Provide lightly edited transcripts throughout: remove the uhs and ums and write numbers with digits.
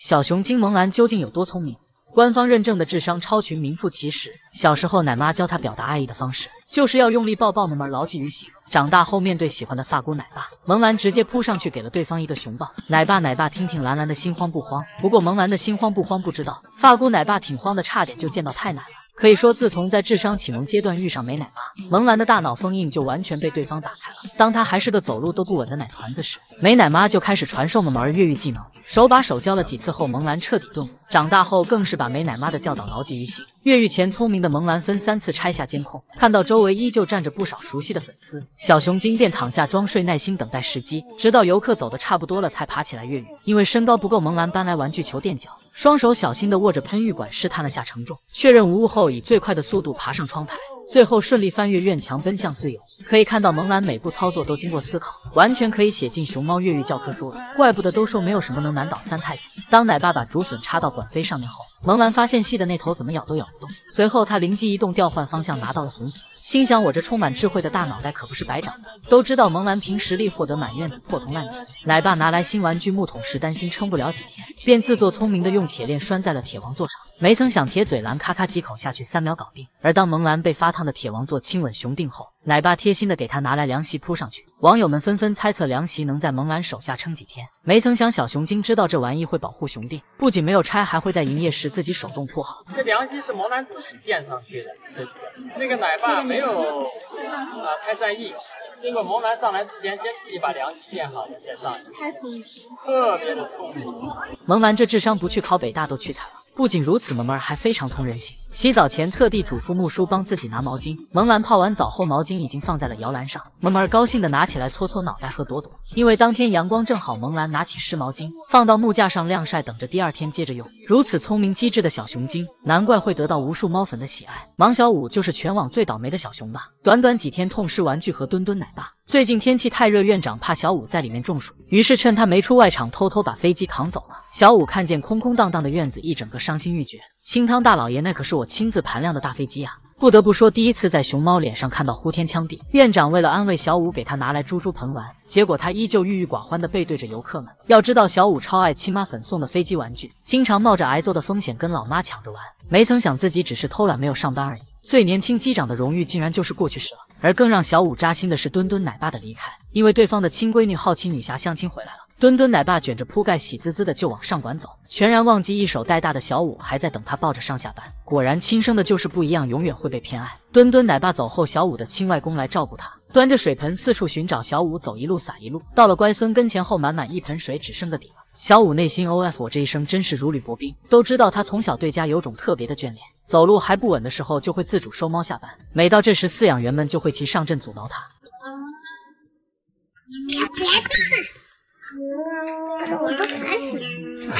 小熊精萌兰究竟有多聪明？官方认证的智商超群，名副其实。小时候奶妈教她表达爱意的方式，就是要用力抱抱萌萌，牢记于心。长大后面对喜欢的发姑奶爸，萌兰直接扑上去给了对方一个熊抱。奶爸听听兰兰的心慌不慌？不过萌兰的心慌不慌不知道，发姑奶爸挺慌的，差点就见到太奶了。可以说，自从在智商启蒙阶段遇上美奶妈，萌兰的大脑封印就完全被对方打开了。当她还是个走路都不稳的奶团子时，美奶妈就开始传授萌萌儿越狱技能，手把手教了几次后，萌兰彻底顿悟。长大后更是把美奶妈的教导牢记于心。越狱前聪明的萌兰分3次拆下监控，看到周围依旧站着不少熟悉的粉丝，小熊精便躺下装睡，耐心等待时机，直到游客走的差不多了才爬起来越狱。因为身高不够，萌兰搬来玩具球垫脚，双手小心地握着喷浴管，试探了下承重，确认无误后，以最快的速度爬上窗台，最后顺利翻越院墙，奔向自由。可以看到萌兰每步操作都经过思考，完全可以写进熊猫越狱教科书了。怪不得都说没有什么能难倒3太子。当奶爸把竹笋插到管飞上面后，萌兰发现细的那头怎么咬都咬不动，随后她灵机一动，调换方向拿到了红笔，心想我这充满智慧的大脑袋可不是白长的。都知道萌兰凭实力获得满院子破铜烂铁，奶爸拿来新玩具木桶时担心撑不了几天，便自作聪明的用铁链拴在了铁王座上，没曾想铁嘴兰咔咔几口下去3秒搞定。而当萌兰被发烫的铁王座亲吻熊定后，奶爸贴心的给他拿来凉席铺上去，网友们纷纷猜测凉席能在萌兰手下撑几天。没曾想小熊精知道这玩意会保护熊定，不仅没有拆，还会在营业时自己手动铺好。这凉席是萌兰自己垫上去的，那个奶爸没有太在意。结果萌兰上来之前，先自己把凉席垫好了再上去，特别的聪明。萌兰这智商不去考北大都屈才了。不仅如此，萌萌还非常通人性。洗澡前特地嘱咐木叔帮自己拿毛巾。萌兰泡完澡后，毛巾已经放在了摇篮上，萌萌高兴的拿起来搓搓脑袋和朵朵。因为当天阳光正好，萌兰拿起湿毛巾放到木架上晾晒，等着第2天接着用。如此聪明机智的小熊精，难怪会得到无数猫粉的喜爱。芒小五就是全网最倒霉的小熊吧？短短几天痛失玩具和墩墩奶爸。最近天气太热，院长怕小五在里面中暑，于是趁他没出外场，偷偷把飞机扛走了。小五看见空空荡荡的院子，一整个伤心欲绝。清汤大老爷，那可是我亲自盘量的大飞机啊！不得不说，第一次在熊猫脸上看到呼天抢地。院长为了安慰小五，给他拿来猪盆玩，结果他依旧郁郁寡欢地背对着游客们。要知道，小五超爱亲妈粉送的飞机玩具，经常冒着挨揍的风险跟老妈抢着玩。没曾想自己只是偷懒没有上班而已，最年轻机长的荣誉竟然就是过去式了。而更让小五扎心的是墩墩奶爸的离开，因为对方的亲闺女好奇女侠相亲回来了。墩墩奶爸卷着铺盖，喜滋滋的就往上馆走，全然忘记一手带大的小五还在等他抱着上下班。果然亲生的就是不一样，永远会被偏爱。墩墩奶爸走后，小五的亲外公来照顾他，端着水盆四处寻找小五，走一路撒一路。到了乖孙跟前后，满满一盆水，只剩个底了。小五内心 OF： 我这一生真是如履薄冰。都知道他从小对家有种特别的眷恋，走路还不稳的时候就会自主收猫下班，每到这时饲养员们就会齐上阵阻挠他。我都烦死了！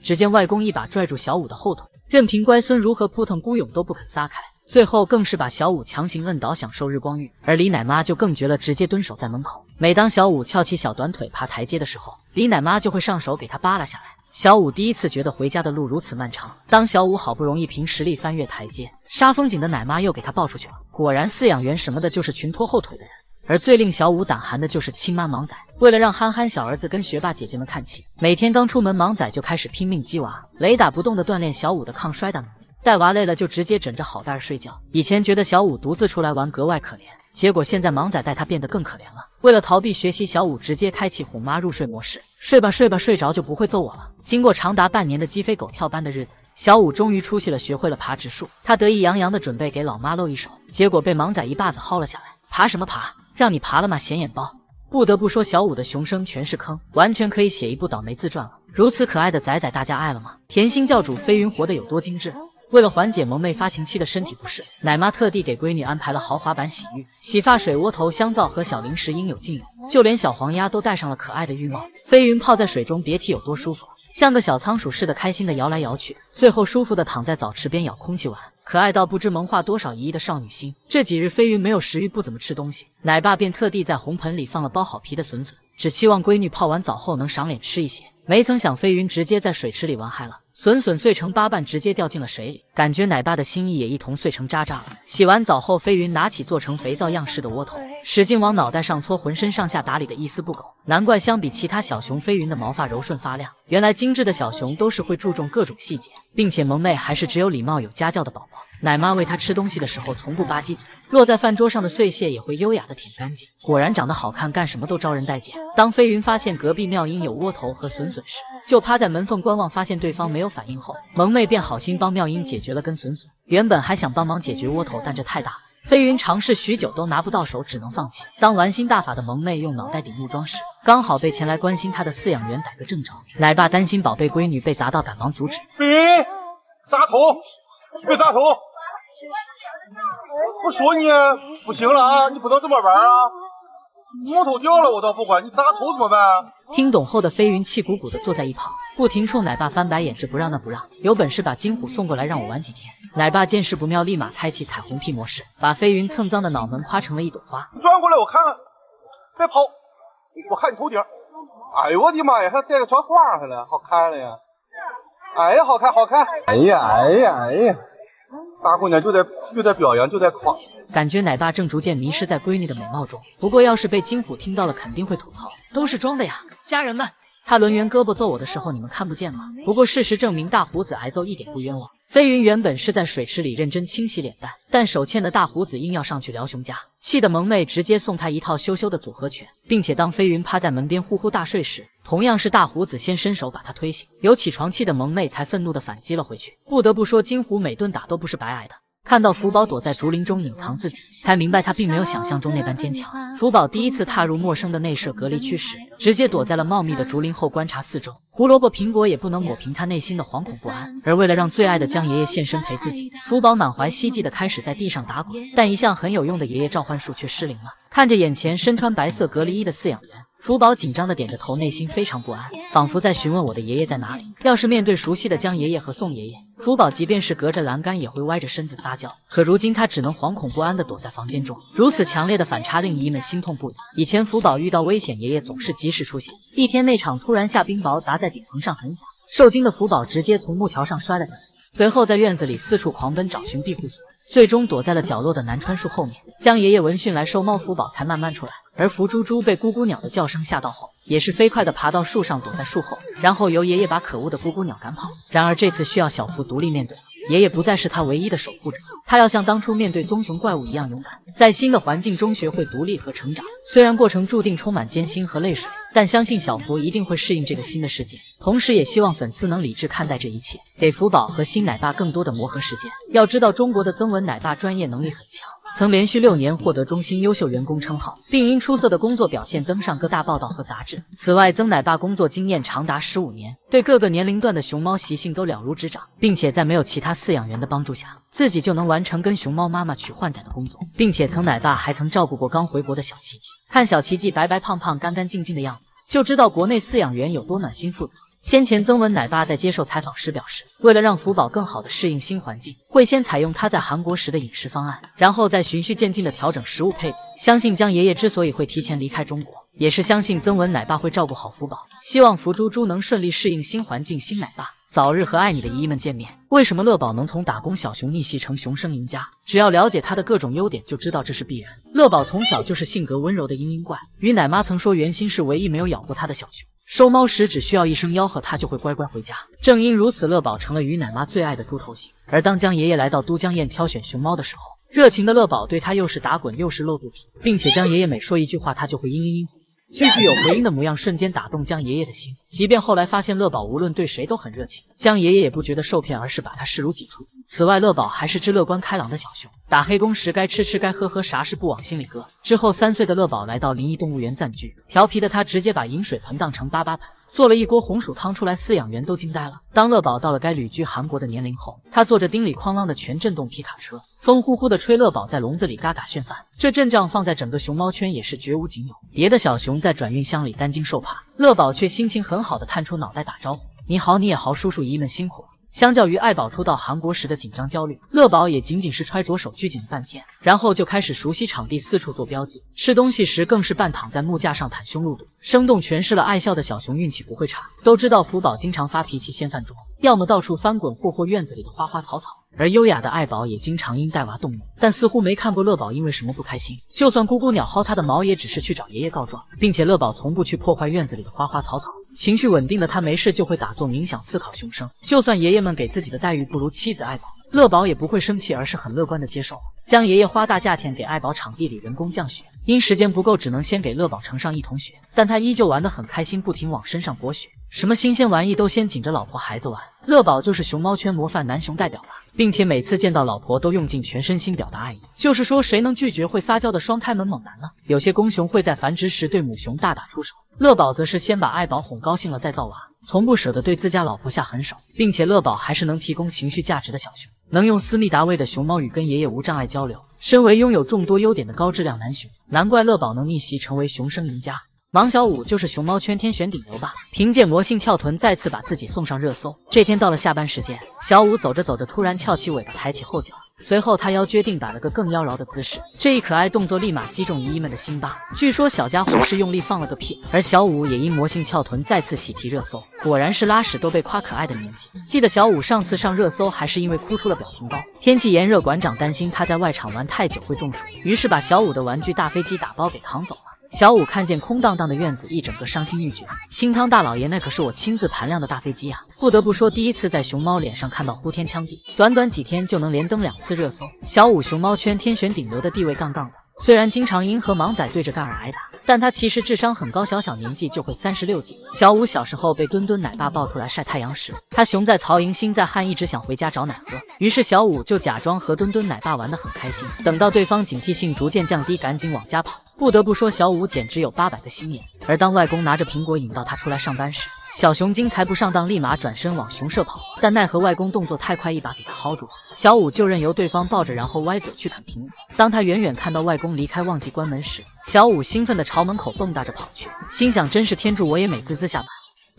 只见外公一把拽住小五的后腿，任凭乖孙如何扑腾孤勇都不肯撒开，最后更是把小五强行摁倒，享受日光浴。而李奶妈就更绝了，直接蹲守在门口。每当小五翘起小短腿爬台阶的时候，李奶妈就会上手给他扒拉下来。小五第一次觉得回家的路如此漫长。当小五好不容易凭实力翻越台阶，杀风景的奶妈又给他抱出去了。果然饲养员什么的就是群拖后腿的人。而最令小五胆寒的就是亲妈芒仔，为了让憨憨小儿子跟学霸姐姐们看齐，每天刚出门芒仔就开始拼命激娃，雷打不动的锻炼小五的抗摔打能力。带娃累了就直接枕着好袋睡觉。以前觉得小五独自出来玩格外可怜，结果现在芒仔带他变得更可怜了。为了逃避学习，小五直接开启哄妈入睡模式，睡吧睡吧，睡着就不会揍我了。经过长达半年的鸡飞狗跳般的日子，小五终于出息了，学会了爬直树。他得意洋洋的准备给老妈露一手，结果被芒仔一把子薅了下来。爬什么爬？让你爬了吗，显眼包！不得不说，小五的熊生全是坑，完全可以写一部倒霉自传了。如此可爱的仔仔，大家爱了吗？甜心教主飞云活得有多精致？为了缓解萌妹发情期的身体不适，奶妈特地给闺女安排了豪华版洗浴，洗发水、窝头、香皂和小零食应有尽有，就连小黄鸭都戴上了可爱的浴帽。飞云泡在水中，别提有多舒服，像个小仓鼠似的开心的摇来摇去，最后舒服的躺在澡池边咬空气玩。可爱到不知萌化多少一亿的少女心。这几日飞云没有食欲，不怎么吃东西，奶爸便特地在红盆里放了包好皮的笋笋，只期望闺女泡完澡后能赏脸吃一些。没曾想飞云直接在水池里玩嗨了，笋笋碎成8瓣，直接掉进了水里，感觉奶爸的心意也一同碎成渣渣了。洗完澡后，飞云拿起做成肥皂样式的窝头，使劲往脑袋上搓，浑身上下打理的一丝不苟。难怪相比其他小熊，飞云的毛发柔顺发亮。原来精致的小熊都是会注重各种细节，并且萌妹还是只有礼貌有家教的宝宝。奶妈喂她吃东西的时候从不吧唧嘴，落在饭桌上的碎屑也会优雅的舔干净。果然长得好看，干什么都招人待见。当飞云发现隔壁妙音有窝头和笋笋时，就趴在门缝观望，发现对方没有反应后，萌妹便好心帮妙音解决了跟笋笋。原本还想帮忙解决窝头，但这太大了，飞云尝试许久都拿不到手，只能放弃。当玩心大法的萌妹用脑袋顶木桩时，刚好被前来关心她的饲养员逮个正着。奶爸担心宝贝闺女被砸到，赶忙阻止。别砸头，别砸头！不说你不行了啊，你不能这么玩啊！木头掉了我倒不管，你砸头怎么办啊？听懂后的飞云气鼓鼓的坐在一旁，不停冲奶爸翻白眼，这不让那不让，有本事把金虎送过来让我玩几天。奶爸见势不妙，立马开启彩虹屁模式，把飞云蹭脏的脑门夸成了一朵花。转过来我看看，别跑，我看你头顶。哎呦我的妈呀，还带个小花还了，好看了呀！哎呀，好看好看！哎呀！大姑娘就在表扬，就在夸。感觉奶爸正逐渐迷失在闺女的美貌中，不过要是被金虎听到了，肯定会吐槽，都是装的呀！家人们，他抡圆胳膊揍我的时候，你们看不见吗？不过事实证明，大胡子挨揍一点不冤枉。飞云原本是在水池里认真清洗脸蛋，但手欠的大胡子硬要上去撩熊家，气得萌妹直接送他一套羞羞的组合拳，并且当飞云趴在门边呼呼大睡时，同样是大胡子先伸手把他推醒，有起床气的萌妹才愤怒的反击了回去。不得不说，金虎每顿打都不是白挨的。看到福宝躲在竹林中隐藏自己，才明白他并没有想象中那般坚强。福宝第一次踏入陌生的内设隔离区时，直接躲在了茂密的竹林后观察四周，胡萝卜苹果也不能抹平他内心的惶恐不安。而为了让最爱的江爷爷现身陪自己，福宝满怀希冀的开始在地上打滚，但一向很有用的爷爷召唤术却失灵了。看着眼前身穿白色隔离衣的饲养员，福宝紧张的点着头，内心非常不安，仿佛在询问我的爷爷在哪里。要是面对熟悉的江爷爷和宋爷爷，福宝即便是隔着栏杆也会歪着身子撒娇，可如今他只能惶恐不安地躲在房间中。如此强烈的反差令姨们心痛不已。以前福宝遇到危险，爷爷总是及时出现。一天那场突然下冰雹砸在顶棚上很响，受惊的福宝直接从木桥上摔了下来，随后在院子里四处狂奔找寻庇护所，最终躲在了角落的南川树后面。江爷爷闻讯来收猫，福宝才慢慢出来。而福猪猪被咕咕鸟的叫声吓到后，也是飞快地爬到树上躲在树后，然后由爷爷把可恶的咕咕鸟赶跑。然而这次需要小福独立面对，爷爷不再是他唯一的守护者，他要像当初面对棕熊怪物一样勇敢，在新的环境中学会独立和成长。虽然过程注定充满艰辛和泪水，但相信小福一定会适应这个新的世界，同时也希望粉丝能理智看待这一切，给福宝和新奶爸更多的磨合时间。要知道中国的增文奶爸专业能力很强，曾连续6年获得中心优秀员工称号，并因出色的工作表现登上各大报道和杂志。此外，曾奶爸工作经验长达15年，对各个年龄段的熊猫习性都了如指掌，并且在没有其他饲养员的帮助下，自己就能完成跟熊猫妈妈取换崽的工作，并且曾奶爸还曾照顾过刚回国的小奇迹。看小奇迹白白胖胖、干干净净的样子，就知道国内饲养员有多暖心负责。先前曾文奶爸在接受采访时表示，为了让福宝更好地适应新环境，会先采用他在韩国时的饮食方案，然后再循序渐进地调整食物配比。相信江爷爷之所以会提前离开中国，也是相信曾文奶爸会照顾好福宝，希望福猪猪能顺利适应新环境。新奶爸早日和爱你的姨们见面。为什么乐宝能从打工小熊逆袭成熊生赢家？只要了解他的各种优点，就知道这是必然。乐宝从小就是性格温柔的嘤嘤怪，于奶妈曾说原心是唯一没有咬过他的小熊，收猫时只需要一声吆喝，他就会乖乖回家。正因如此，乐宝成了于奶妈最爱的猪头型。而当江爷爷来到都江堰挑选熊猫的时候，热情的乐宝对他又是打滚又是露肚皮，并且江爷爷每说一句话，他就会嘤嘤嘤。句句有回音的模样瞬间打动江爷爷的心，即便后来发现乐宝无论对谁都很热情，江爷爷也不觉得受骗，而是把他视如己出。此外，乐宝还是只乐观开朗的小熊，打黑工时该吃吃该喝喝，啥事不往心里搁。之后3岁的乐宝来到临沂动物园暂居，调皮的他直接把饮水盆当成粑粑盆，做了一锅红薯汤出来，饲养员都惊呆了。当乐宝到了该旅居韩国的年龄后，他坐着叮里哐啷的全震动皮卡车，风呼呼的吹乐宝在笼子里嘎嘎炫饭，这阵仗放在整个熊猫圈也是绝无仅有。别的小熊在转运箱里担惊受怕，乐宝却心情很好的探出脑袋打招呼，你好你也好，叔叔姨们辛苦了。相较于爱宝初到韩国时的紧张焦虑，乐宝也仅仅是揣着手拘谨半天，然后就开始熟悉场地，四处做标记。吃东西时更是半躺在木架上袒胸露肚，生动诠释了爱笑的小熊运气不会差。都知道福宝经常发脾气掀饭桌，要么到处翻滚，或院子里的花花草草，而优雅的爱宝也经常因带娃动怒，但似乎没看过乐宝因为什么不开心。就算姑姑鸟薅他的毛，也只是去找爷爷告状，并且乐宝从不去破坏院子里的花花草草。情绪稳定的他没事就会打坐冥想思考熊生，就算爷爷们给自己的待遇不如妻子爱宝，乐宝也不会生气，而是很乐观的接受。将爷爷花大价钱给爱宝场地里人工降雪，因时间不够只能先给乐宝盛上1桶雪，但他依旧玩得很开心，不停往身上裹雪，什么新鲜玩意都先紧着老婆孩子玩。乐宝就是熊猫圈模范男熊代表吧，并且每次见到老婆都用尽全身心表达爱意。就是说谁能拒绝会撒娇的双胎门猛男呢？有些公熊会在繁殖时对母熊大打出手，乐宝则是先把爱宝哄高兴了再造娃，从不舍得对自家老婆下狠手，并且乐宝还是能提供情绪价值的小熊，能用思密达味的熊猫语跟爷爷无障碍交流。身为拥有众多优点的高质量男熊，难怪乐宝能逆袭成为熊生赢家。芒小五就是熊猫圈天选顶流吧，凭借魔性翘臀再次把自己送上热搜。这天到了下班时间，小五走着走着突然翘起尾巴抬起后脚，随后他腰撅定摆了个更妖娆的姿势，这一可爱动作立马击中姨姨们的心巴。据说小家伙是用力放了个屁，而小五也因魔性翘臀再次喜提热搜，果然是拉屎都被夸可爱的年纪。记得小五上次上热搜还是因为哭出了表情包。天气炎热，馆长担心他在外场玩太久会中暑，于是把小五的玩具大飞机打包给扛走了。小五看见空荡荡的院子，一整个伤心欲绝。清汤大老爷，那可是我亲自盘量的大飞机啊！不得不说，第一次在熊猫脸上看到呼天抢地，短短几天就能连登2次热搜。小五熊猫圈天选顶流的地位杠杠的，虽然经常因和盲仔对着干而挨打，但他其实智商很高，小年纪就会36级。小五小时候被墩墩奶爸抱出来晒太阳时，他熊在曹营心在汉，一直想回家找奶喝，于是小五就假装和墩墩奶爸玩得很开心，等到对方警惕性逐渐降低，赶紧往家跑。不得不说，小五简直有800个心眼。而当外公拿着苹果引到他出来上班时，小熊精才不上当，立马转身往熊舍跑，但奈何外公动作太快，一把给他薅住了。小五就任由对方抱着，然后歪嘴去啃苹果。当他远远看到外公离开忘记关门时，小五兴奋地朝门口蹦跶着跑去，心想真是天助我也，美滋滋下班。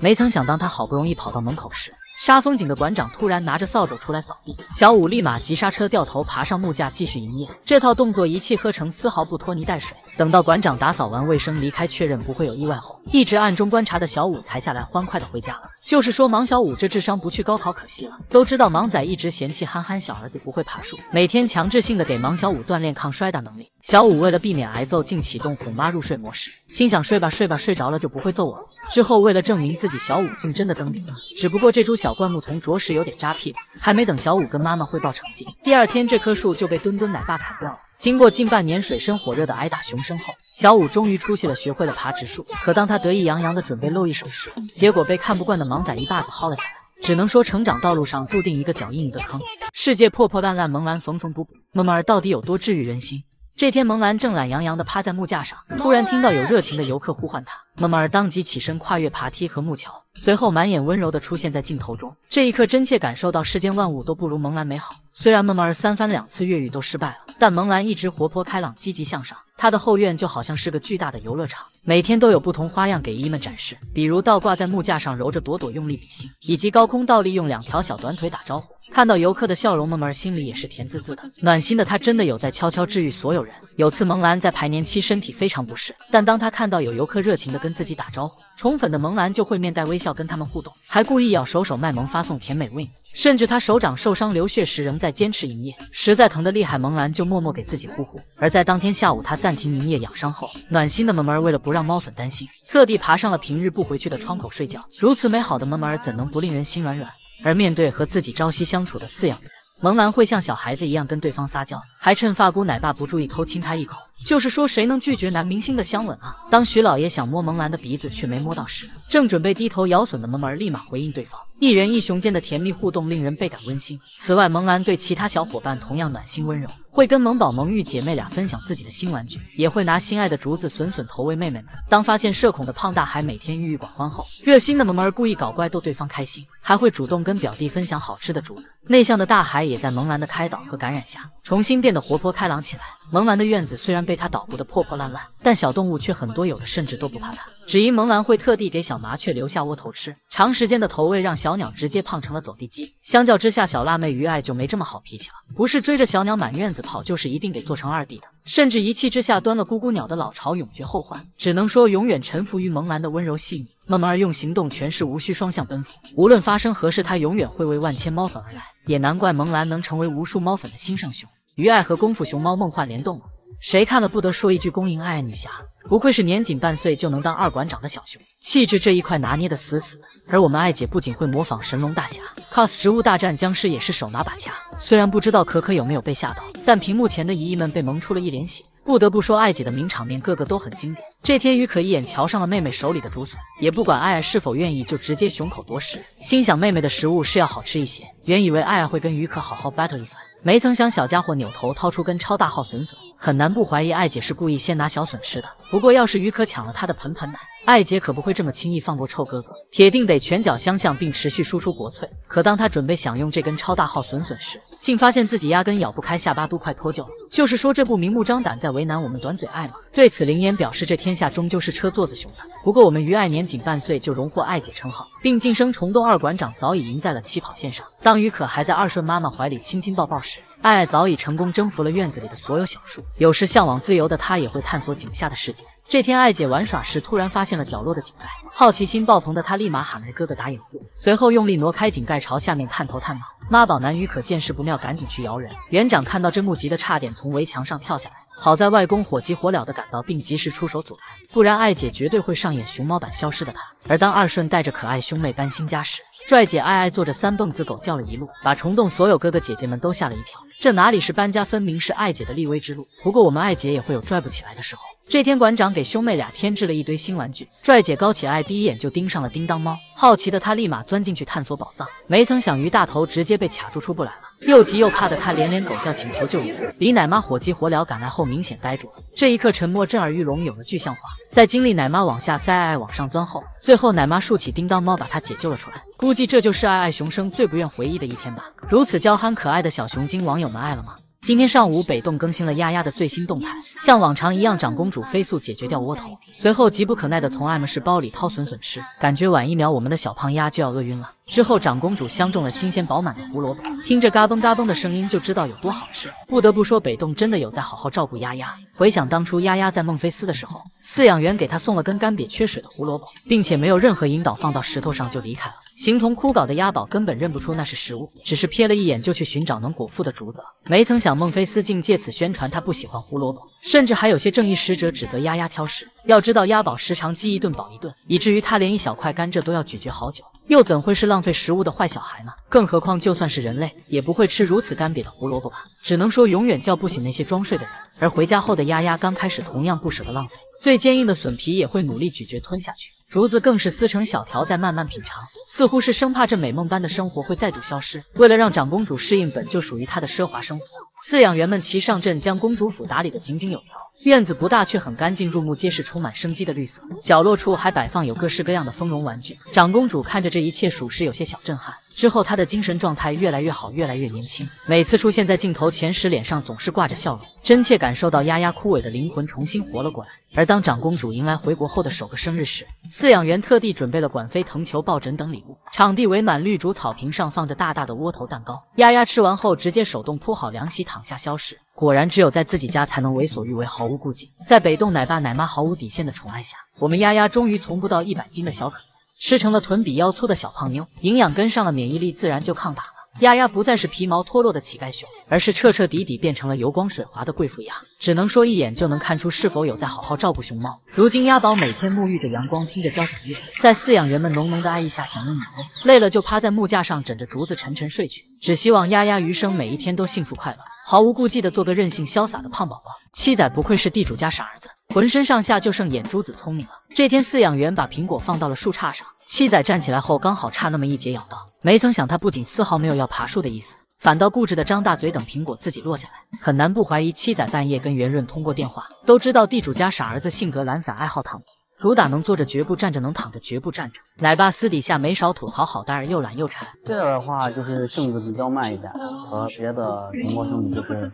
没曾想，当他好不容易跑到门口时，杀风景的馆长突然拿着扫帚出来扫地，小五立马急刹车，掉头爬上木架继续营业。这套动作一气呵成，丝毫不拖泥带水。等到馆长打扫完卫生离开，确认不会有意外后，一直暗中观察的小五才下来欢快的回家了。就是说，芒小五这智商不去高考可惜了。都知道芒仔一直嫌弃憨憨小儿子不会爬树，每天强制性的给芒小五锻炼抗摔打能力。小五为了避免挨揍，竟启动哄妈入睡模式，心想睡吧睡吧，睡着了就不会揍我了。之后为了证明自己，小五竟真的登顶了。只不过这株小灌木丛着实有点扎屁股，还没等小五跟妈妈汇报成绩，第二天这棵树就被墩墩奶爸砍掉了。经过近半年水深火热的挨打熊生后，小五终于出息了，学会了爬直树。可当他得意洋洋的准备露一手时，结果被看不惯的盲仔一把子薅了下来。只能说成长道路上注定一个脚印一个坑，世界破破烂烂，萌兰缝缝补补，么么儿到底有多治愈人心？这天，萌兰正懒洋洋地趴在木架上，突然听到有热情的游客呼唤他，么么儿当即起身跨越爬梯和木桥，随后满眼温柔地出现在镜头中。这一刻，真切感受到世间万物都不如萌兰美好。虽然么么儿3番2次越狱都失败了，但萌兰一直活泼开朗、积极向上。她的后院就好像是个巨大的游乐场，每天都有不同花样给姨们展示，比如倒挂在木架上揉着朵朵用力比心，以及高空倒立用2条小短腿打招呼。看到游客的笑容，么么儿心里也是甜滋滋的，暖心的她真的有在悄悄治愈所有人。有次萌兰在排年期身体非常不适，但当她看到有游客热情地跟自己打招呼，宠粉的萌兰就会面带微笑跟他们互动，还故意咬手手卖萌发送甜美 win。甚至他手掌受伤流血时仍在坚持营业，实在疼得厉害，萌兰就默默给自己呼呼。而在当天下午他暂停营业养伤后，暖心的萌儿为了不让猫粉担心，特地爬上了平日不回去的窗口睡觉。如此美好的萌儿怎能不令人心软软？而面对和自己朝夕相处的饲养员，萌兰会像小孩子一样跟对方撒娇，还趁发姑奶爸不注意偷亲他一口。就是说，谁能拒绝男明星的香吻啊？当徐老爷想摸萌兰的鼻子却没摸到时，正准备低头咬笋的萌儿立马回应对方，一人一熊间的甜蜜互动令人倍感温馨。此外，萌兰对其他小伙伴同样暖心温柔，会跟萌宝、萌玉姐妹俩分享自己的新玩具，也会拿心爱的竹子笋投喂妹妹们。当发现社恐的胖大海每天郁郁寡欢后，热心的萌儿故意搞怪逗对方开心，还会主动跟表弟分享好吃的竹子。内向的大海也在萌兰的开导和感染下，重新变得活泼开朗起来。萌兰的院子虽然被他捣鼓得破破烂烂，但小动物却很多，有的甚至都不怕他。只因萌兰会特地给小麻雀留下窝头吃，长时间的投喂让小鸟直接胖成了走地鸡。相较之下，小辣妹于爱就没这么好脾气了，不是追着小鸟满院子跑，就是一定得做成2弟的，甚至一气之下端了姑姑鸟的老巢，永绝后患。只能说永远臣服于萌兰的温柔细腻。萌儿用行动诠释无需双向奔赴，无论发生何事，她永远会为万千猫粉而来。也难怪萌兰能成为无数猫粉的心上熊。于爱和功夫熊猫梦幻联动了，谁看了不得说一句恭迎爱爱女侠，不愧是年仅半岁就能当二馆长的小熊，气质这一块拿捏得死死的。而我们爱姐不仅会模仿神龙大侠 cos 植物大战僵尸，也是手拿把掐。虽然不知道可可有没有被吓到，但屏幕前的姨姨们被萌出了一脸血。不得不说，爱姐的名场面个个都很经典。这天于可一眼瞧上了妹妹手里的竹笋，也不管爱爱是否愿意，就直接熊口夺食，心想妹妹的食物是要好吃一些。原以为爱爱会跟于可好好 battle 一番，没曾想小家伙扭头掏出根超大号笋笋，很难不怀疑爱姐是故意先拿小笋吃的。不过要是于可抢了她的盆盆奶，爱姐可不会这么轻易放过臭哥哥，铁定得拳脚相向，并持续输出国粹。可当他准备享用这根超大号笋笋时，竟发现自己压根咬不开，下巴都快脱臼了。就是说这不明目张胆在为难我们短嘴爱吗？对此林岩表示，这天下终究是车座子熊的。不过我们于爱年仅半岁就荣获爱姐称号，并晋升虫洞二馆长，早已赢在了起跑线上。当于可还在二顺妈妈怀里亲亲抱抱时，爱爱早已成功征服了院子里的所有小树。有时向往自由的她也会探索井下的世界。这天爱姐玩耍时，突然发现了角落的井盖，好奇心爆棚的她立马喊来哥哥打掩护，随后用力挪开井盖，朝下面探头探脑。妈宝男于可见势不妙，赶紧去摇人。园长看到这幕，急得差点从围墙上跳下来，好在外公火急火燎的赶到，并及时出手阻拦，不然爱姐绝对会上演熊猫版消失的她。而当二顺带着可爱兄妹搬新家时，拽姐爱爱坐着三蹦子狗叫了一路，把虫洞所有哥哥姐姐们都吓了一跳。这哪里是搬家，分明是爱姐的立威之路。不过我们爱姐也会有拽不起来的时候。这天馆长给兄妹俩添置了一堆新玩具，拽姐高起爱第一眼就盯上了叮当猫，好奇的她立马钻进去探索宝藏，没曾想于大头直接被卡住出不来了。又急又怕的她连连狗叫请求救援，李奶妈火急火燎赶来后明显呆住了。这一刻沉默震耳欲聋有了具象化。在经历奶妈往下塞，爱爱往上钻后，最后奶妈竖起叮当猫把她解救了出来。估计这就是爱爱熊生最不愿回忆的一天吧。如此娇憨可爱的小熊精，网友们爱了吗？今天上午，北洞更新了丫丫的最新动态，像往常一样，长公主飞速解决掉窝头，随后急不可耐地从爱马仕包里掏笋笋吃，感觉晚一秒我们的小胖丫就要饿晕了。之后，长公主相中了新鲜饱满的胡萝卜，听着嘎嘣嘎嘣的声音就知道有多好吃。不得不说，北洞真的有在好好照顾丫丫。回想当初丫丫在孟菲斯的时候，饲养员给她送了根干瘪缺水的胡萝卜，并且没有任何引导，放到石头上就离开了。形同枯槁的鸭宝根本认不出那是食物，只是瞥了一眼就去寻找能果腹的竹子。没曾想孟菲斯竟借此宣传他不喜欢胡萝卜，甚至还有些正义使者指责丫丫挑食。要知道鸭宝时常饥一顿饱一顿，以至于他连一小块甘蔗都要咀嚼好久，又怎会是浪费食物的坏小孩呢？更何况就算是人类，也不会吃如此干瘪的胡萝卜吧。只能说永远叫不醒那些装睡的人。而回家后的丫丫刚开始同样不舍得浪费，最坚硬的笋皮也会努力咀嚼吞下去，竹子更是撕成小条再慢慢品尝，似乎是生怕这美梦般的生活会再度消失。为了让长公主适应本就属于她的奢华生活，饲养员们齐上阵，将公主府打理得井井有条。院子不大，却很干净，入目皆是充满生机的绿色，角落处还摆放有各式各样的丰容玩具。长公主看着这一切，属实有些小震撼。之后她的精神状态越来越好，越来越年轻，每次出现在镜头前时，脸上总是挂着笑容，真切感受到丫丫枯萎的灵魂重新活了过来。而当长公主迎来回国后的首个生日时，饲养员特地准备了管飞藤球、抱枕等礼物，场地围满绿竹，草坪上放着大大的窝头蛋糕。丫丫吃完后直接手动铺好凉席躺下消食。果然只有在自己家才能为所欲为，毫无顾忌。在北洞奶爸奶妈毫无底线的宠爱下，我们丫丫终于从不到100斤的小可爱吃成了臀比腰粗的小胖妞，营养跟上了，免疫力自然就抗打了。丫丫不再是皮毛脱落的乞丐熊，而是彻彻底底变成了油光水滑的贵妇鸭。只能说一眼就能看出是否有在好好照顾熊猫。如今鸭宝每天沐浴着阳光，听着交响乐，在饲养员们浓浓的爱意下享用奶奶，累了就趴在木架上枕着竹子沉沉睡去。只希望丫丫余生每一天都幸福快乐，毫无顾忌的做个任性潇洒的胖宝宝。七仔不愧是地主家傻儿子，浑身上下就剩眼珠子聪明了。这天饲养员把苹果放到了树杈上，七仔站起来后刚好差那么一截咬到，没曾想他不仅丝毫没有要爬树的意思，反倒固执的张大嘴等苹果自己落下来。很难不怀疑七仔半夜跟圆润通过电话。都知道地主家傻儿子性格懒散，爱好躺平，主打能坐着绝不站着，能躺着绝不站着。奶爸私底下没少吐槽好大儿又懒又馋。这个的话就是性子比较慢一点，和别的熊猫生就是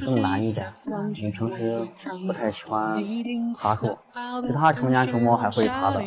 更懒一点。你平时不太喜欢爬树，其他成年熊猫还会爬的。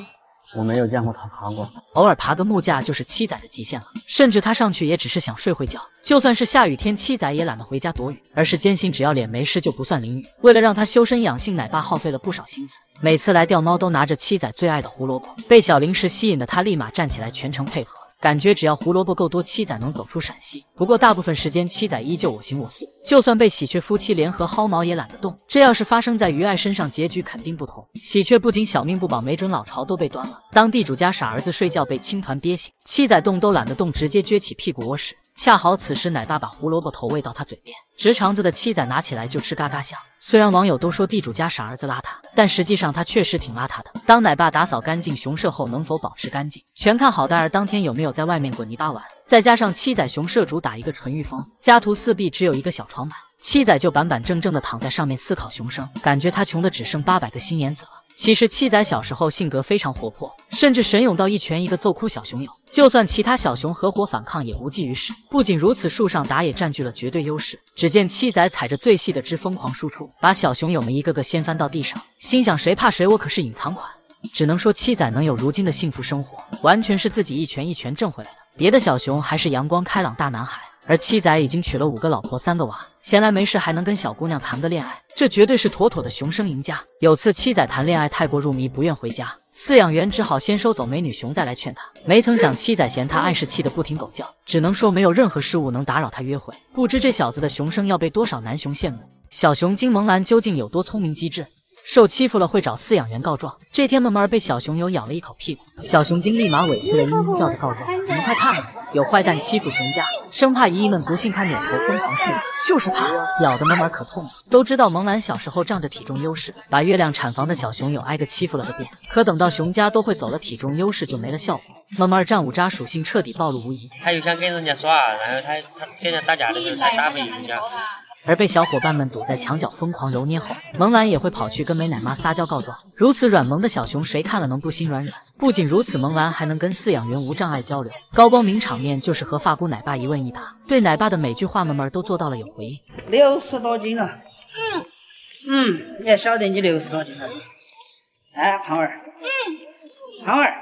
我没有见过他爬过，偶尔爬个木架就是七仔的极限了，甚至他上去也只是想睡会觉。就算是下雨天，七仔也懒得回家躲雨，而是坚信只要脸没湿就不算淋雨。为了让他修身养性，奶爸耗费了不少心思，每次来钓猫都拿着七仔最爱的胡萝卜。被小零食吸引的他立马站起来全程配合。感觉只要胡萝卜够多，七仔能走出陕西。不过大部分时间七仔依旧我行我素，就算被喜鹊夫妻联合薅毛也懒得动。这要是发生在于爱身上，结局肯定不同。喜鹊不仅小命不保，没准老巢都被端了。当地主家傻儿子睡觉被青团憋醒，七仔动都懒得动，直接撅起屁股窝屎。恰好此时奶爸把胡萝卜头喂到他嘴边，直肠子的七仔拿起来就吃，嘎嘎香。虽然网友都说地主家傻儿子邋遢，但实际上他确实挺邋遢的。当奶爸打扫干净熊舍后，能否保持干净，全看好大儿当天有没有在外面滚泥巴玩。再加上七仔熊舍主打一个纯欲风，家徒四壁，只有一个小床板，七仔就板板正正的躺在上面思考熊生，感觉他穷的只剩800个心眼子了。其实七仔小时候性格非常活泼，甚至神勇到一拳一个揍哭小熊友，就算其他小熊合伙反抗也无济于事。不仅如此，树上打也占据了绝对优势。只见七仔踩着最细的枝疯狂输出，把小熊友们一个个掀翻到地上，心想谁怕谁，我可是隐藏款。只能说七仔能有如今的幸福生活，完全是自己一拳一拳挣回来的。别的小熊还是阳光开朗大男孩，而七仔已经娶了5个老婆3个娃，闲来没事还能跟小姑娘谈个恋爱，这绝对是妥妥的熊生赢家。有次七仔谈恋爱太过入迷，不愿回家，饲养员只好先收走美女熊，再来劝他。没曾想七仔嫌他碍事，气得不停狗叫，只能说没有任何事物能打扰他约会。不知这小子的熊生要被多少男熊羡慕。小熊精萌兰究竟有多聪明机智？受欺负了会找饲养员告状。这天萌儿被小熊友咬了一口屁股，小熊精立马委屈了，嘤嘤叫着告状。你们快看啊，有坏蛋欺负熊家，生怕姨姨们不信，他扭头疯狂训，就是他，咬的萌儿可痛了。都知道萌兰小时候仗着体重优势，把月亮产房的小熊友挨个欺负了个遍，可等到熊家都会走了，体重优势就没了效果。萌儿战五渣属性彻底暴露无遗，他又想跟人家耍，然后他跟人家打架的时候他打不赢人家。而被小伙伴们堵在墙角疯狂揉捏后，萌兰也会跑去跟美奶妈撒娇告状。如此软萌的小熊，谁看了能不心软软？不仅如此，萌兰还能跟饲养员无障碍交流。高光名场面就是和发姑奶爸一问一答，对奶爸的每句话萌儿都做到了有回应。60多斤了，你也晓得你60多斤了。哎，胖儿，胖儿。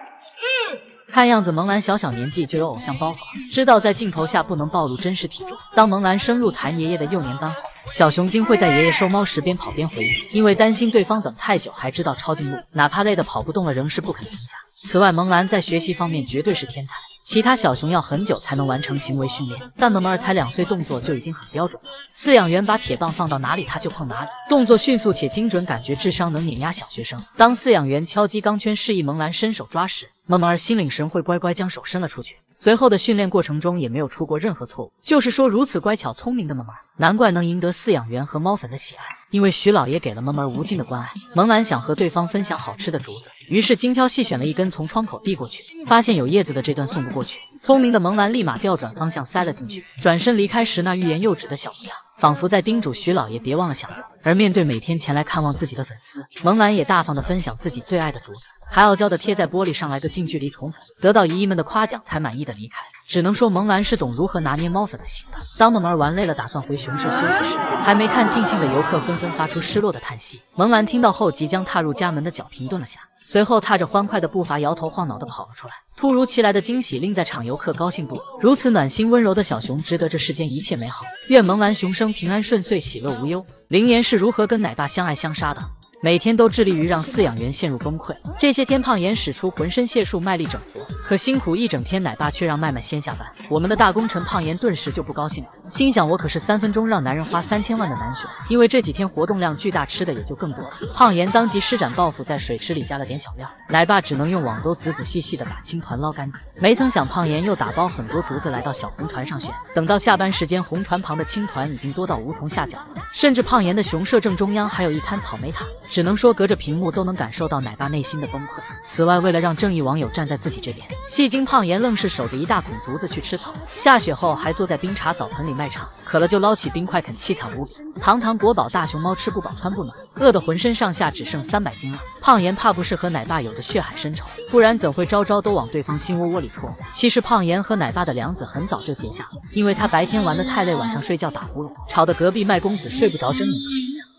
看样子萌兰小年纪就有偶像包袱，知道在镜头下不能暴露真实体重。当萌兰深入谈爷爷的幼年班后，小熊精会在爷爷收猫时边跑边回应，因为担心对方等太久，还知道抄近路，哪怕累得跑不动了，仍是不肯停下。此外，萌兰在学习方面绝对是天才，其他小熊要很久才能完成行为训练，但萌儿才2岁，动作就已经很标准了。饲养员把铁棒放到哪里，他就碰哪里，动作迅速且精准，感觉智商能碾压小学生。当饲养员敲击钢圈示意萌兰伸手抓时，萌儿心领神会，乖乖将手伸了出去。随后的训练过程中也没有出过任何错误，就是说如此乖巧聪明的萌儿，难怪能赢得饲养员和猫粉的喜爱。因为徐老爷给了萌儿无尽的关爱，萌兰想和对方分享好吃的竹子，于是精挑细选了一根从窗口递过去，发现有叶子的这段送不过去。聪明的萌兰立马调转方向塞了进去，转身离开时那欲言又止的小模样，仿佛在叮嘱徐老爷别忘了享用。而面对每天前来看望自己的粉丝，萌兰也大方的分享自己最爱的竹子，还傲娇的贴在玻璃上来个近距离宠粉，得到姨姨们的夸奖才满意的离开。只能说萌兰是懂如何拿捏猫粉的心的。当萌儿玩累了打算回熊舍休息时，还没看尽兴的游客纷纷发出失落的叹息。萌兰听到后，即将踏入家门的脚停顿了下，随后踏着欢快的步伐摇头晃脑的跑了出来。突如其来的惊喜令在场游客高兴不已，如此暖心温柔的小熊值得这世间一切美好。愿萌兰熊生平安顺遂，喜乐无忧。灵言是如何跟奶爸相爱相杀的？每天都致力于让饲养员陷入崩溃。这些天胖妍使出浑身解数卖力整活，可辛苦一整天，奶爸却让麦麦先下班。我们的大功臣胖妍顿时就不高兴了，心想我可是3分钟让男人花3000万的男熊，因为这几天活动量巨大，吃的也就更多了。胖妍当即施展抱负，在水池里加了点小料，奶爸只能用网兜仔仔细细的把青团捞干净。没曾想胖妍又打包很多竹子来到小红团上选，等到下班时间，红船旁的青团已经多到无从下脚了，甚至胖妍的熊舍正中央还有一滩草莓塔。只能说隔着屏幕都能感受到奶爸内心的崩溃。此外，为了让正义网友站在自己这边，戏精胖妍愣是守着一大捆竹子去吃草，下雪后还坐在冰茶澡盆里卖唱，渴了就捞起冰块啃，凄惨无比。堂堂国宝大熊猫吃不饱穿不暖，饿得浑身上下只剩300斤了。胖妍怕不是和奶爸有着血海深仇，不然怎会招招都往对方心窝窝里戳。其实胖妍和奶爸的梁子很早就结下了，因为他白天玩得太累，晚上睡觉打呼噜，吵得隔壁麦公子睡不着，睁眼。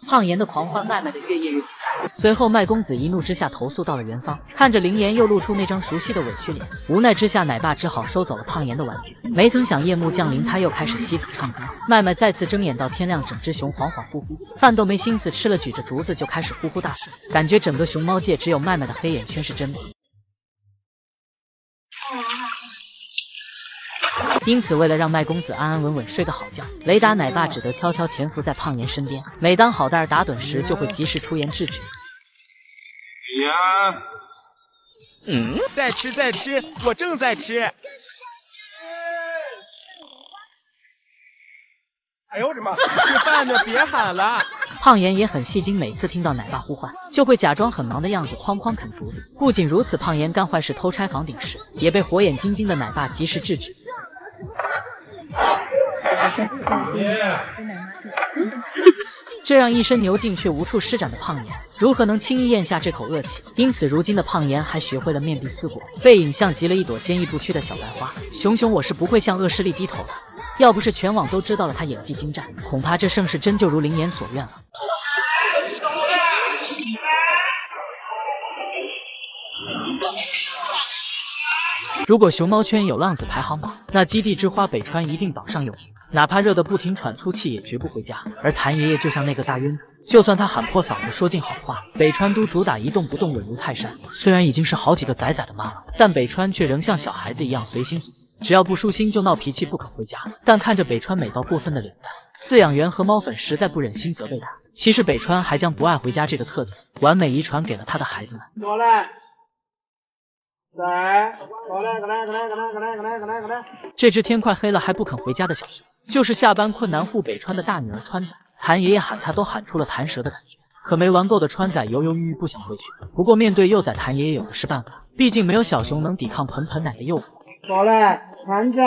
胖妍的狂欢，麦麦的越夜越紧张。随后麦公子一怒之下投诉到了园方，看着灵妍又露出那张熟悉的委屈脸，无奈之下奶爸只好收走了胖妍的玩具。没曾想夜幕降临，他又开始吸土唱歌，麦麦再次睁眼到天亮，整只熊恍恍惚惚，饭都没心思吃了，举着竹子就开始呼呼大睡，感觉整个熊猫界只有麦麦的黑眼圈是真的。因此为了让麦公子安安稳稳睡个好觉，雷达奶爸只得悄悄潜伏在胖妍身边。每当好蛋儿打盹时，就会及时出言制止。呀，再吃再吃，我正在吃。哎呦我的妈！吃饭呢，别喊了。胖妍也很戏精，每次听到奶爸呼唤，就会假装很忙的样子，哐哐啃竹子。不仅如此，胖妍干坏事偷拆房顶时，也被火眼金睛的奶爸及时制止。这让一身牛劲却无处施展的胖妍，如何能轻易咽下这口恶气？因此，如今的胖妍还学会了面壁思过，背影像极了一朵坚毅不屈的小白花。熊熊，我是不会向恶势力低头的。要不是全网都知道了他演技精湛，恐怕这盛世真就如灵言所愿了。如果熊猫圈有浪子排行榜，那基地之花北川一定榜上有名。哪怕热得不停喘粗气，也绝不回家。而谭爷爷就像那个大冤种，就算他喊破嗓子说尽好话，北川都主打一动不动，稳如泰山。虽然已经是好几个仔仔的妈了，但北川却仍像小孩子一样随心所欲。只要不舒心就闹脾气，不肯回家。但看着北川美到过分的脸蛋，饲养员和猫粉实在不忍心责备他。其实北川还将不爱回家这个特点完美遗传给了他的孩子们。过来，过来。这只天快黑了还不肯回家的小熊，就是下班困难户北川的大女儿川仔。谭爷爷喊他都喊出了弹舌的感觉，可没玩够的川仔犹犹豫豫不想回去。不过面对幼崽，谭爷爷有的是办法，毕竟没有小熊能抵抗盆盆奶的诱惑。过来，川仔，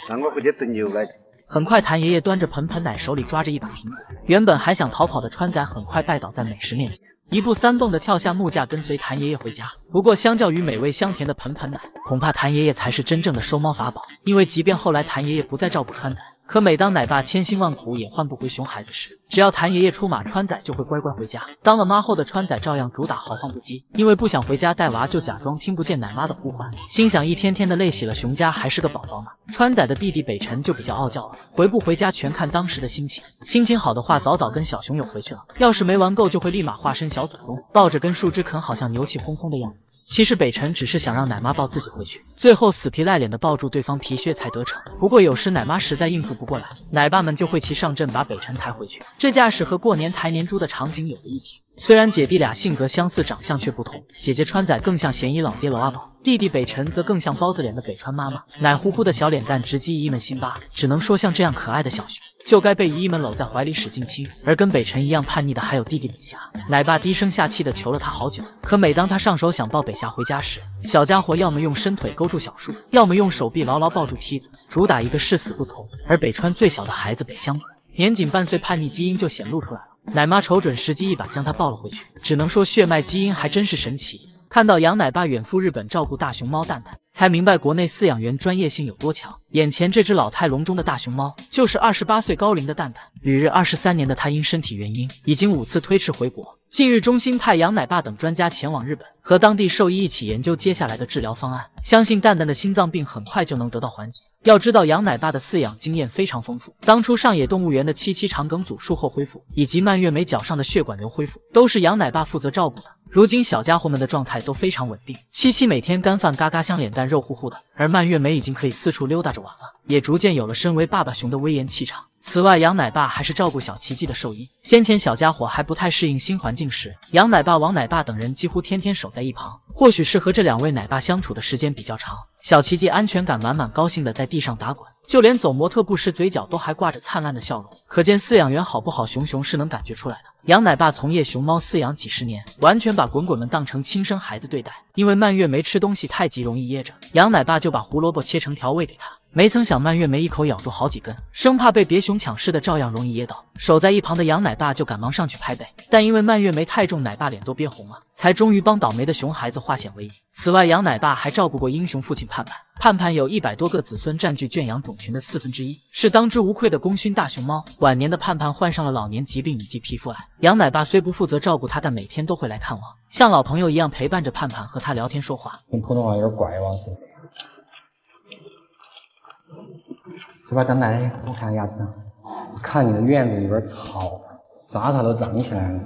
让我回去炖牛奶。很快，谭爷爷端着盆盆奶，手里抓着一把苹果。原本还想逃跑的川仔，很快拜倒在美食面前，一步三蹦的跳下木架，跟随谭爷爷回家。不过，相较于美味香甜的盆盆奶，恐怕谭爷爷才是真正的收猫法宝。因为即便后来谭爷爷不再照顾川仔，可每当奶爸千辛万苦也换不回熊孩子时，只要谭爷爷出马，川仔就会乖乖回家。当了妈后的川仔照样主打豪放不羁，因为不想回家带娃，就假装听不见奶妈的呼唤，心想一天天的累死了熊家，还是个宝宝呢。川仔的弟弟北辰就比较傲娇了，回不回家全看当时的心情。心情好的话，早早跟小熊友回去了；要是没玩够，就会立马化身小祖宗，抱着根树枝啃，好像牛气哄哄的样子。其实北辰只是想让奶妈抱自己回去，最后死皮赖脸的抱住对方皮靴才得逞。不过有时奶妈实在应付不过来，奶爸们就会骑上阵把北辰抬回去。这架势和过年抬年猪的场景有了一体。虽然姐弟俩性格相似，长相却不同，姐姐川仔更像嫌疑老爹娄阿宝，弟弟北辰则更像包子脸的北川妈妈，奶乎乎的小脸蛋直击姨姨们心巴。只能说像这样可爱的小熊，就该被姨姨们搂在怀里使劲亲。而跟北辰一样叛逆的还有弟弟北霞，奶爸低声下气的求了他好久，可每当他上手想抱北霞回家时，小家伙要么用伸腿勾住小树，要么用手臂牢牢抱住梯子，主打一个誓死不从。而北川最小的孩子北香果，年仅半岁，叛逆基因就显露出来了。奶妈瞅准时机，一把将他抱了回去。只能说血脉基因还真是神奇。看到杨奶爸远赴日本照顾大熊猫蛋蛋，才明白国内饲养员专业性有多强。眼前这只老态龙钟的大熊猫，就是28岁高龄的蛋蛋。旅日23年的他，因身体原因，已经5次推迟回国。近日，中心派杨奶爸等专家前往日本，和当地兽医一起研究接下来的治疗方案。相信蛋蛋的心脏病很快就能得到缓解。要知道，杨奶爸的饲养经验非常丰富，当初上野动物园的七七肠梗阻术后恢复，以及蔓越莓脚上的血管瘤恢复，都是杨奶爸负责照顾的。如今小家伙们的状态都非常稳定，七七每天干饭嘎嘎香，脸蛋肉乎乎的，而蔓越莓已经可以四处溜达着玩了，也逐渐有了身为爸爸熊的威严气场。此外，杨奶爸还是照顾小奇迹的兽医。先前小家伙还不太适应新环境时，杨奶爸、王奶爸等人几乎天天守在一旁。或许是和这两位奶爸相处的时间比较长，小奇迹安全感满满，高兴的在地上打滚，就连走模特步时嘴角都还挂着灿烂的笑容。可见饲养员好不好，熊是能感觉出来的。杨奶爸从业熊猫饲养几十年，完全把滚滚们当成亲生孩子对待。因为蔓越莓吃东西太急，容易噎着，杨奶爸就把胡萝卜切成条喂给他。没曾想蔓越莓一口咬住好几根，生怕被别熊抢噬的，照样容易噎到。守在一旁的杨奶爸就赶忙上去拍背，但因为蔓越莓太重，奶爸脸都憋红了，才终于帮倒霉的熊孩子化险为夷。此外，杨奶爸还照顾过英雄父亲盼盼。盼盼有100多个子孙，占据圈养种群的1/4，是当之无愧的功勋大熊猫。晚年的盼盼患上了老年疾病以及皮肤癌，杨奶爸虽不负责照顾他，但每天都会来看望，像老朋友一样陪伴着盼盼，和他聊天说话。跟普通话有点怪哇是。是吧，张大爷？我看牙齿，看你的院子里边草，渣渣都长起来了。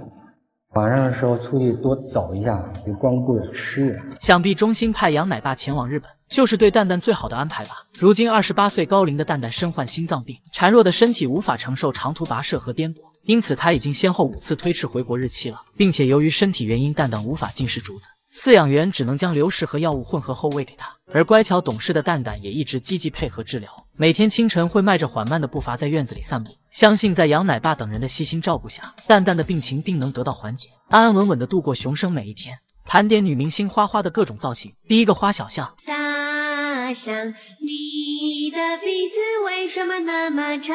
晚上的时候出去多走一下，别光顾着吃。想必中心派杨奶爸前往日本，就是对蛋蛋最好的安排吧。如今28岁高龄的蛋蛋身患心脏病，孱弱的身体无法承受长途跋涉和颠簸，因此他已经先后5次推迟回国日期了，并且由于身体原因，蛋蛋无法进食竹子。饲养员只能将流食和药物混合后喂给他，而乖巧懂事的蛋蛋也一直积极配合治疗，每天清晨会迈着缓慢的步伐在院子里散步。相信在杨奶爸等人的细心照顾下，蛋蛋的病情定能得到缓解，安安稳稳的度过熊生每一天。盘点女明星花花的各种造型，第一个花小象。大象，你的鼻子为什么那么长？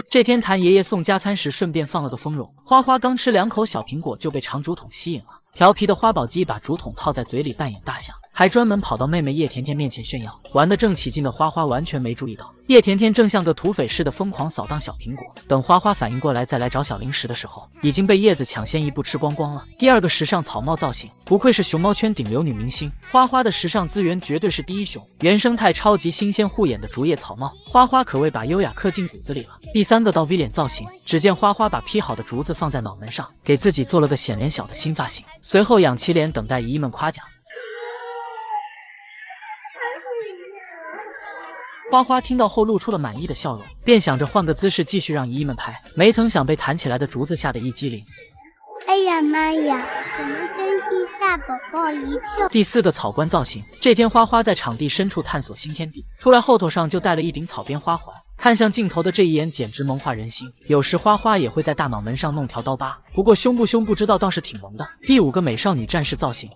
这天谭爷爷送加餐时顺便放了个丰容，花花刚吃2口小苹果就被长竹筒吸引了。调皮的花宝鸡把竹筒套在嘴里扮演大象，还专门跑到妹妹叶甜甜面前炫耀。玩得正起劲的花花完全没注意到，叶甜甜正像个土匪似的疯狂扫荡小苹果。等花花反应过来再来找小零食的时候，已经被叶子抢先一步吃光光了。第二个时尚草帽造型，不愧是熊猫圈顶流女明星，花花的时尚资源绝对是第一熊。原生态超级新鲜护眼的竹叶草帽，花花可谓把优雅刻进骨子里了。第三个到 V 脸造型，只见花花把劈好的竹子放在脑门上，给自己做了个显脸小的新发型，随后仰起脸等待姨姨们夸奖。花花听到后露出了满意的笑容，便想着换个姿势继续让姨姨们拍，没曾想被弹起来的竹子吓得一激灵。哎呀妈呀，怎么跟地吓宝宝一跳？第四个草冠造型，这天花花在场地深处探索新天地，出来后头上就戴了一顶草编花环，看向镜头的这一眼简直萌化人心。有时花花也会在大脑门上弄条刀疤，不过凶不凶不知道，倒是挺萌的。第五个美少女战士造型。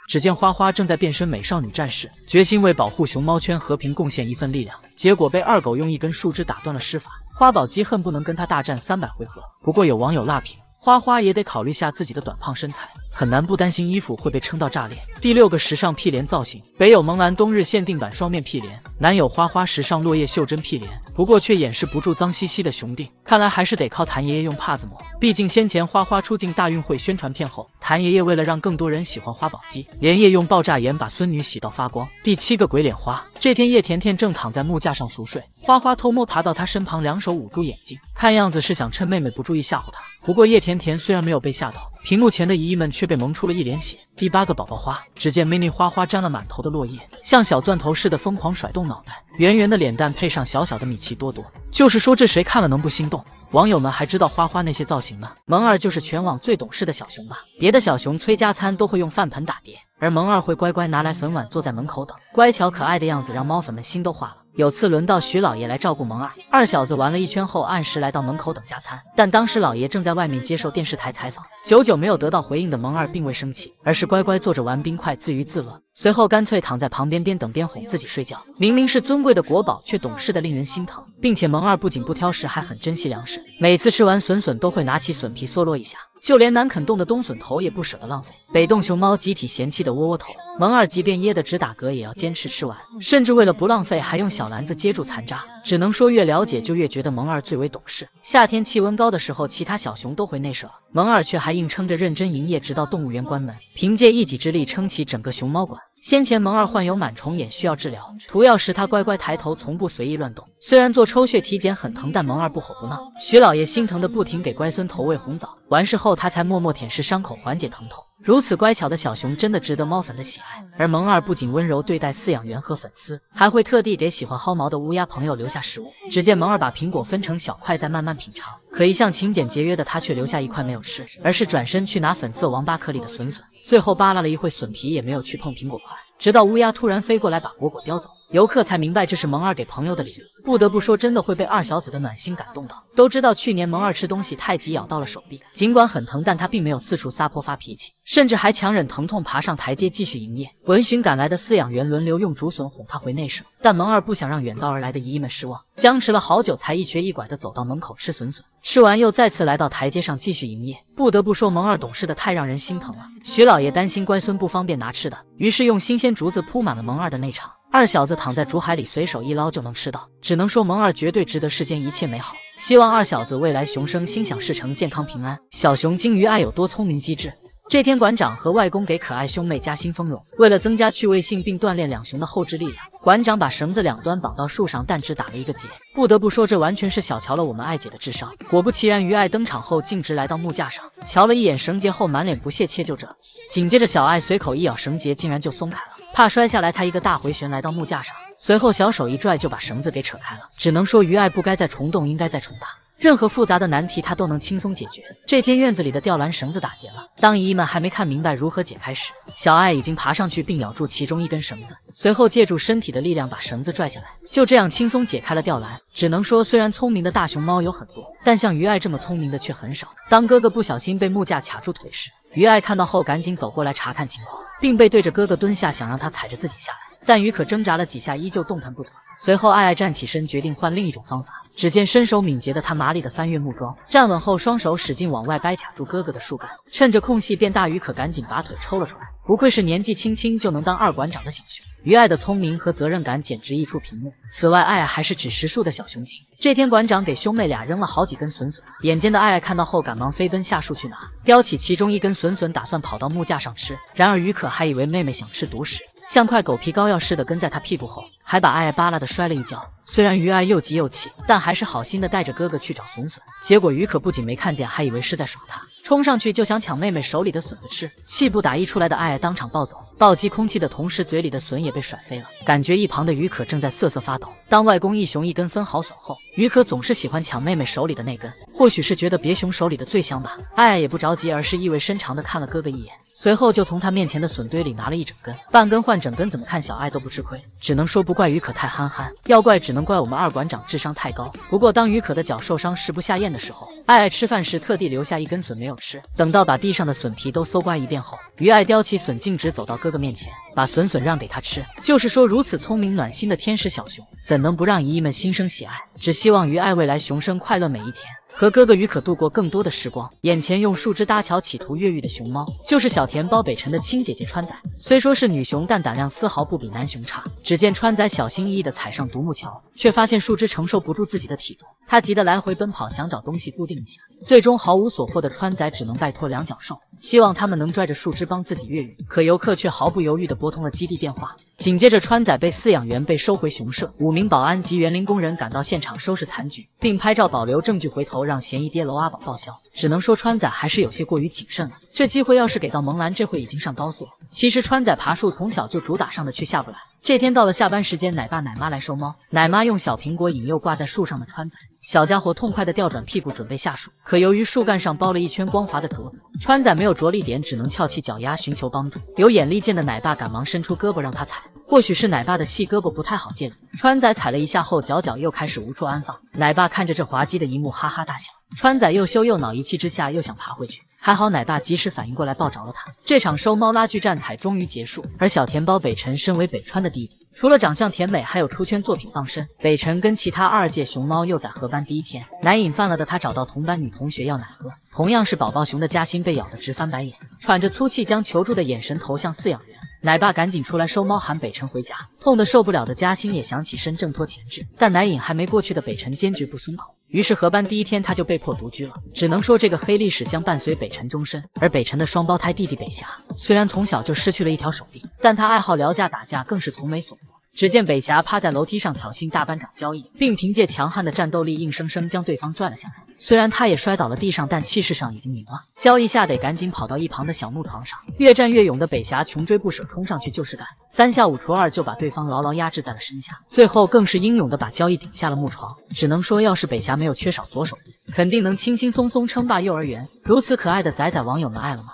只见花花正在变身美少女战士，决心为保护熊猫圈和平贡献一份力量，结果被二狗用一根树枝打断了施法。花宝鸡恨不能跟他大战300回合，不过有网友辣评，花花也得考虑下自己的短胖身材，很难不担心衣服会被撑到炸裂。第6个时尚屁帘造型，北有萌兰冬日限定版双面屁帘，南有花花时尚落叶袖珍屁帘，不过却掩饰不住脏兮兮的熊腚，看来还是得靠谭爷爷用帕子抹。毕竟先前花花出镜大运会宣传片后，谭爷爷为了让更多人喜欢花宝鸡，连夜用爆炸盐把孙女洗到发光。第7个鬼脸花，这天叶甜甜正躺在木架上熟睡，花花偷摸爬到她身旁，两手捂住眼睛，看样子是想趁妹妹不注意吓唬她。不过叶甜甜虽然没有被吓到，屏幕前的姨姨们却被萌出了一脸血。第8个宝宝花，只见 mini 花花沾了满头的落叶，像小钻头似的疯狂甩动脑袋，圆圆的脸蛋配上小小的米奇多多，就是说这谁看了能不心动？网友们还知道花花那些造型呢？萌二就是全网最懂事的小熊吧？别的小熊催加餐都会用饭盆打碟，而萌二会乖乖拿来粉碗坐在门口等，乖巧可爱的样子让猫粉们心都化了。有次轮到徐老爷来照顾萌二，二小子玩了一圈后按时来到门口等加餐，但当时老爷正在外面接受电视台采访，久久没有得到回应的萌二并未生气，而是乖乖坐着玩冰块自娱自乐，随后干脆躺在旁边边等边哄自己睡觉。明明是尊贵的国宝，却懂事的令人心疼，并且萌二不仅不挑食，还很珍惜粮食，每次吃完笋笋都会拿起笋皮嗦落一下，就连难啃动的冬笋头也不舍得浪费。北洞熊猫集体嫌弃的窝窝头，萌二即便噎得直打嗝也要坚持吃完，甚至为了不浪费还用小篮子接住残渣。只能说越了解就越觉得萌二最为懂事。夏天气温高的时候，其他小熊都会内射了，萌二却还硬撑着认真营业，直到动物园关门，凭借一己之力撑起整个熊猫馆。先前萌二患有螨虫眼需要治疗，涂药时他乖乖抬头，从不随意乱动。虽然做抽血体检很疼，但萌二不吼不闹。徐老爷心疼的不停给乖孙投喂红枣，完事后他才默默舔舐伤口缓解疼痛。如此乖巧的小熊真的值得猫粉的喜爱。而萌二不仅温柔对待饲养员和粉丝，还会特地给喜欢薅毛的乌鸦朋友留下食物。只见萌二把苹果分成小块再慢慢品尝，可一向勤俭节约的他却留下一块没有吃，而是转身去拿粉色王八壳里的笋笋，最后扒拉了一会笋皮也没有去碰苹果块，直到乌鸦突然飞过来把果果叼走，游客才明白这是萌二给朋友的礼物。不得不说，真的会被二小子的暖心感动到。都知道去年萌二吃东西太急咬到了手臂，尽管很疼，但他并没有四处撒泼发脾气，甚至还强忍疼痛爬上台阶继续营业。闻讯赶来的饲养员轮流用竹笋哄他回内舍，但萌二不想让远道而来的姨姨们失望，僵持了好久才一瘸一拐地走到门口吃笋笋，吃完又再次来到台阶上继续营业。不得不说，萌二懂事的太让人心疼了。徐老爷担心乖孙不方便拿吃的，于是用新鲜竹子铺满了萌二的内场，二小子躺在竹海里随手一捞就能吃到。只能说萌二绝对值得世间一切美好，希望二小子未来熊生心想事成，健康平安。小熊金鱼爱有多聪明机智。这天馆长和外公给可爱兄妹加新丰容，为了增加趣味性并锻炼两熊的后置力量，馆长把绳子两端绑到树上，但只打了一个结。不得不说，这完全是小瞧了我们艾姐的智商。果不其然，于爱登场后径直来到木架上，瞧了一眼绳结后，满脸不屑，切就这。紧接着小爱随口一咬，绳结竟然就松开了。怕摔下来，他一个大回旋来到木架上，随后小手一拽就把绳子给扯开了。只能说于爱不该再虫洞，应该再虫大。任何复杂的难题他都能轻松解决。这天院子里的吊篮绳子打结了，当姨姨们还没看明白如何解开时，小爱已经爬上去并咬住其中一根绳子，随后借助身体的力量把绳子拽下来，就这样轻松解开了吊篮。只能说虽然聪明的大熊猫有很多，但像于爱这么聪明的却很少。当哥哥不小心被木架卡住腿时，于爱看到后赶紧走过来查看情况，并背对着哥哥蹲下，想让他踩着自己下来，但于可挣扎了几下依旧动弹不得。随后爱爱站起身，决定换另一种方法。只见身手敏捷的他麻利地翻越木桩，站稳后双手使劲往外掰，卡住哥哥的树干，趁着空隙变大，于可赶紧把腿抽了出来。不愧是年纪轻轻就能当二馆长的小熊，于爱的聪明和责任感简直溢出屏幕。此外，爱爱还是只10数的小熊精。这天馆长给兄妹俩扔了好几根笋笋，眼尖的爱爱看到后赶忙飞奔下树去拿，叼起其中一根笋笋打算跑到木架上吃。然而于可还以为妹妹想吃独食，像块狗皮膏药似的跟在他屁股后，还把爱爱扒拉的摔了一跤。虽然于爱又急又气，但还是好心的带着哥哥去找笋笋。结果于可不仅没看见，还以为是在耍他，冲上去就想抢妹妹手里的笋子吃。气不打一出来的爱爱当场暴走，暴击空气的同时嘴里的笋也被甩飞了。感觉一旁的于可正在瑟瑟发抖。当外公一熊一根分好笋后，于可总是喜欢抢妹妹手里的那根，或许是觉得别熊手里的最香吧。爱爱也不着急，而是意味深长的看了哥哥一眼，随后就从他面前的笋堆里拿了一整根，半根换整根，怎么看小爱都不吃亏。只能说不怪于可太憨憨，要怪只能怪我们二馆长智商太高。不过当于可的脚受伤食不下咽的时候，爱爱吃饭时特地留下一根笋没有吃，等到把地上的笋皮都搜刮一遍后，于爱叼起笋径直走到哥哥面前，把笋笋让给他吃。就是说如此聪明暖心的天使小熊，怎能不让姨姨们心生喜爱？只希望于爱未来熊生快乐每一天，和哥哥于可度过更多的时光。眼前用树枝搭桥企图越狱的熊猫，就是小田包北辰的亲姐姐川仔。虽说是女熊，但胆量丝毫不比男熊差。只见川仔小心翼翼地踩上独木桥，却发现树枝承受不住自己的体重，他急得来回奔跑，想找东西固定一下。最终毫无所获的川仔只能拜托两脚兽，希望他们能拽着树枝帮自己越狱。可游客却毫不犹豫地拨通了基地电话。紧接着川仔被饲养员被收回熊舍，5名保安及园林工人赶到现场收拾残局，并拍照保留证据，回头让嫌疑跌楼阿宝报销。只能说川仔还是有些过于谨慎了，这机会要是给到萌兰，这会已经上高速了。其实川仔爬树从小就主打上的去下不来。这天到了下班时间，奶爸奶妈来收猫，奶妈用小苹果引诱挂在树上的川仔，小家伙痛快地调转屁股准备下树，可由于树干上包了一圈光滑的壳子，川仔没有着力点，只能翘起脚丫寻求帮助。有眼力见的奶爸赶忙伸出胳膊让他踩，或许是奶爸的细胳膊不太好借力，川仔踩了一下后，脚又开始无处安放。奶爸看着这滑稽的一幕哈哈大笑，川仔又羞又恼，一气之下又想爬回去，还好奶爸及时反应过来抱着了他。这场收猫拉锯战才终于结束。而小田包北辰身为北川的弟弟，除了长相甜美，还有出圈作品傍身。北辰跟其他2届熊猫幼崽合班第一天，奶瘾犯了的他找到同班女同学要奶喝，同样是宝宝熊的嘉欣被咬得直翻白眼，喘着粗气将求助的眼神投向饲养员。奶爸赶紧出来收猫，喊北辰回家。痛得受不了的嘉欣也想起身挣脱前置，但奶瘾还没过去的北辰坚决不松口。于是合班第一天他就被迫独居了。只能说这个黑历史将伴随北辰终身。而北辰的双胞胎弟弟北霞，虽然从小就失去了一条手臂，但他爱好聊架打架，更是从没怂过。只见北霞趴在楼梯上挑衅大班长交易，并凭借强悍的战斗力硬生生将对方拽了下来。虽然他也摔倒了地上，但气势上已经赢了。交易下得赶紧跑到一旁的小木床上，越战越勇的北霞穷追不舍，冲上去就是干，3下5除2就把对方牢牢压制在了身下。最后更是英勇的把交易顶下了木床。只能说要是北霞没有缺少左手臂，肯定能轻轻松松称霸幼儿园。如此可爱的仔仔，网友们爱了吗？